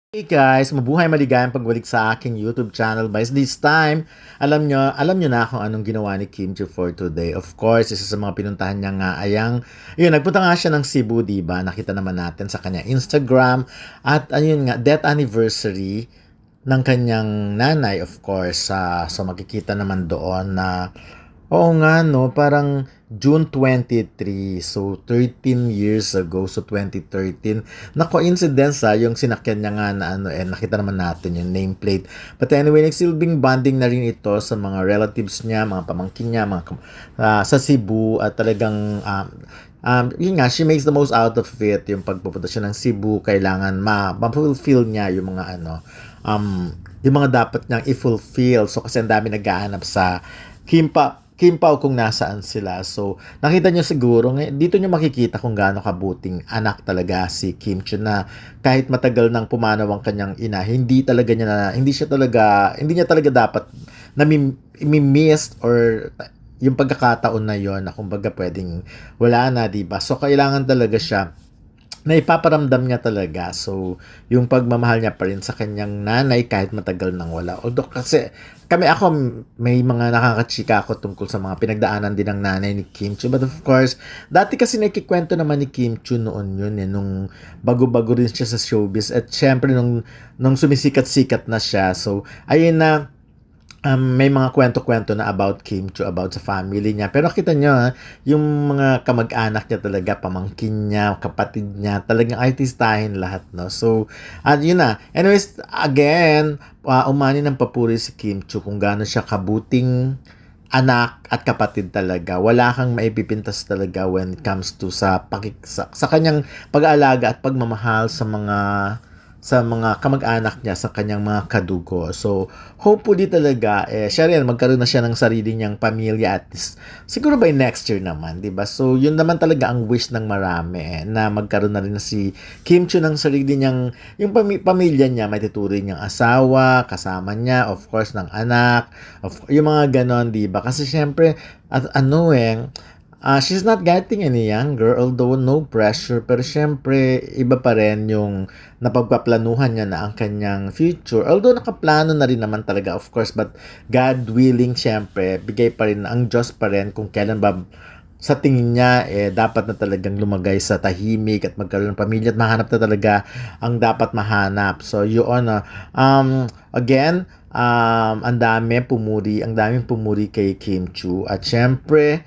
Hey guys, mabuhay maligayang pagbalik sa aking YouTube channel. Guys, this time, alam nyo na kung anong ginawa ni Kim Chiu for today. Of course, isa sa mga pinuntahan niya nga ayang, yun, nagpunta nga siya ng Cebu, diba? Nakita naman natin sa kanya Instagram. At ayun nga, death anniversary ng kanyang nanay, of course. So makikita naman doon na oo nga, no? Parang June 23. So, 13 years ago. So, 2013. Na-coincidence yung sinakyan niya nga na nakita naman natin yung nameplate. But anyway, nagsilbing bonding na rin ito sa mga relatives niya, mga pamangkin niya, sa Cebu. At talagang, yun nga, she makes the most out of it. Yung pagpupunta siya ng Cebu, kailangan ma-fulfill niya yung mga yung mga dapat niyang i-fulfill. So, kasi ang dami naghahanap sa Kimpaw kung nasaan sila. So, nakita nyo siguro, dito nyo makikita kung gaano kabuting anak talaga si Kim Chiu na kahit matagal nang pumanaw ang kanyang ina, hindi niya talaga dapat nami-miss or yung pagkakataon na yon na kumbaga pwedeng wala na, diba? So, kailangan talaga siya na ipaparamdam niya talaga. So, yung pagmamahal niya pa rin sa kanyang nanay kahit matagal nang wala. Although kasi ako may mga nakakachika ako tungkol sa mga pinagdaanan din ng nanay ni Kim Chiu. But of course, dati kasi nakikwento naman ni Kim Chiu noon yun nung bago-bago rin siya sa showbiz. At syempre nung sumisikat-sikat na siya. So, ayun na, may mga kwento-kwento na about Kim Chiu, about sa family niya. Pero kita nyo, yung mga kamag-anak niya talaga, pamangkin niya, kapatid niya, talagang artistahin lahat, no? So, at yun na. Anyways, again, umani ng papuri si Kim Chiu kung gaano siya kabuting anak at kapatid talaga. Wala kang maipipintas talaga when it comes to sa kanyang pag-aalaga at pagmamahal sa mga kamag-anak niya, sa kanyang mga kadugo. So, hopefully talaga, siya rin, magkaroon na siya ng sarili niyang pamilya at siguro by next year naman, di ba? So, yun naman talaga ang wish ng marami, na magkaroon na rin na si Kim Chiu ng sarili niyang, yung pamilya niya, may tuturing niyang asawa, kasama niya, of course, ng anak, yung mga ganon, di ba? Kasi syempre, she's not getting any younger, although no pressure. Pero syempre, iba pa rin yung napagpaplanuhan niya na ang kanyang future. Although nakaplano na rin naman talaga, of course. But God willing, syempre, bigay pa rin ang Diyos pa rin kung kailan ba sa tingin niya, dapat na talagang lumagay sa tahimik at magkaroon ng pamilya at mahanap na talaga ang dapat mahanap. So, yun, again, ang daming pumuri kay Kim Chiu. At syempre,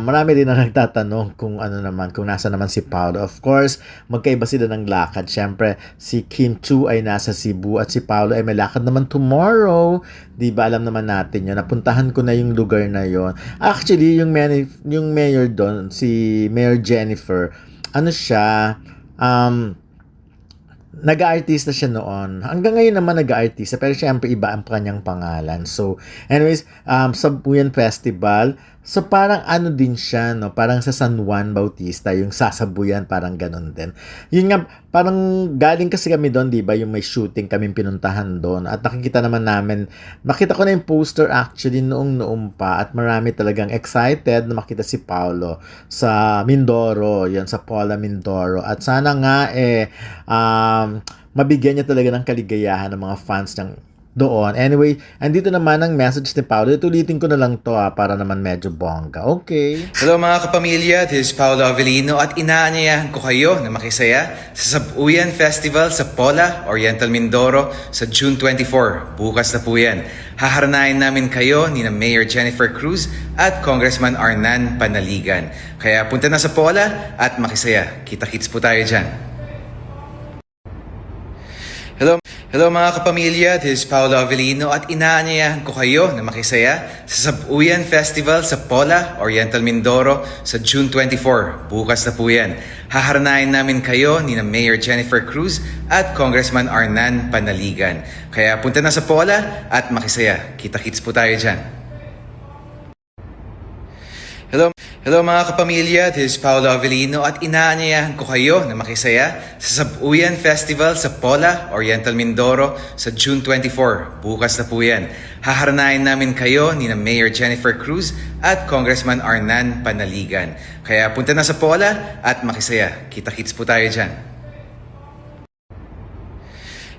marami rin na nagtatanong kung kung nasa naman si Paolo. Of course, magkaiba sila ng lakad. Siyempre, si Kim Chiu ay nasa Cebu at si Paolo ay may lakad naman tomorrow. Di ba, alam naman natin yun. Napuntahan ko na yung lugar na yon. Actually, yung mayor doon, si Mayor Jennifer, siya, nag-aartista siya noon. Hanggang ngayon naman nag-aartista, pero syempre iba ang kanyang pangalan. So, anyways, sa Buyan Festival, so parang din siya, no? Parang sa San Juan Bautista, yung sasabuyan, parang ganun din. Yun nga, parang galing kasi kami doon, di ba? Yung may shooting kaming pinuntahan doon. At nakita ko na yung poster actually noong pa. At marami talagang excited na makita si Paolo sa Mindoro, yun, sa Pola Mindoro. At sana nga, mabigyan niya talaga ng kaligayahan ng mga fans ng doon. Anyway, andito naman ang message ni Paolo. Ulitin ko na lang to para naman medyo bongga. Okay. Hello mga kapamilya, this is Paolo Avellino at inaanyayahan ko kayo na makisaya sa Sabuyan Festival sa Pola, Oriental Mindoro sa June 24. Bukas na po yan. Haharanayin namin kayo ni na Mayor Jennifer Cruz at Congressman Arnan Panaligan. Kaya punta na sa Pola at makisaya. Kita-kits po tayo dyan. Hello mga kapamilya, this is Paolo Avellino at inaanyayahan ko kayo na makisaya sa Sabuyan Festival sa Pola, Oriental Mindoro sa June 24. Bukas na po yan. Haharanayin namin kayo ni na Mayor Jennifer Cruz at Congressman Arnan Panaligan. Kaya punta na sa Pola at makisaya. Kita-kits po tayo dyan. Hello mga kapamilya, this is Paolo Avellino at inaanyayahan ko kayo na makisaya sa Sabuyan Festival sa Pola, Oriental Mindoro sa June 24. Bukas na po yan. Haharanayin namin kayo ni na Mayor Jennifer Cruz at Congressman Arnan Panaligan. Kaya punta na sa Pola at makisaya. Kita-kits po tayo dyan.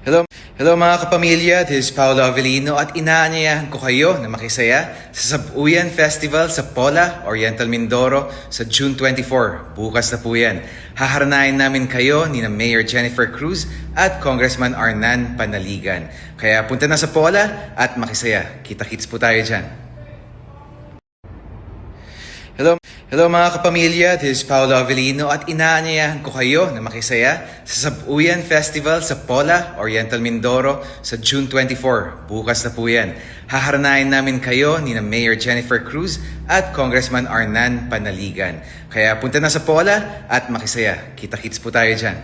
Hello mga kapamilya, this is Paolo Avellino at inaanyayahan ko kayo na makisaya sa Sabuyan Festival sa Pola, Oriental Mindoro sa June 24. Bukas na po yan. Haharanayin namin kayo ni na Mayor Jennifer Cruz at Congressman Arnan Panaligan. Kaya punta na sa Pola at makisaya. Kita-kits po tayo dyan. Hello mga kapamilya, this is Paolo Avellino at inaanyayahan ko kayo na makisaya sa Sabuyan Festival sa Pola, Oriental Mindoro sa June 24. Bukas na po yan. Haharanayin namin kayo ni na Mayor Jennifer Cruz at Congressman Arnan Panaligan. Kaya punta na sa Pola at makisaya. Kita-kits po tayo dyan.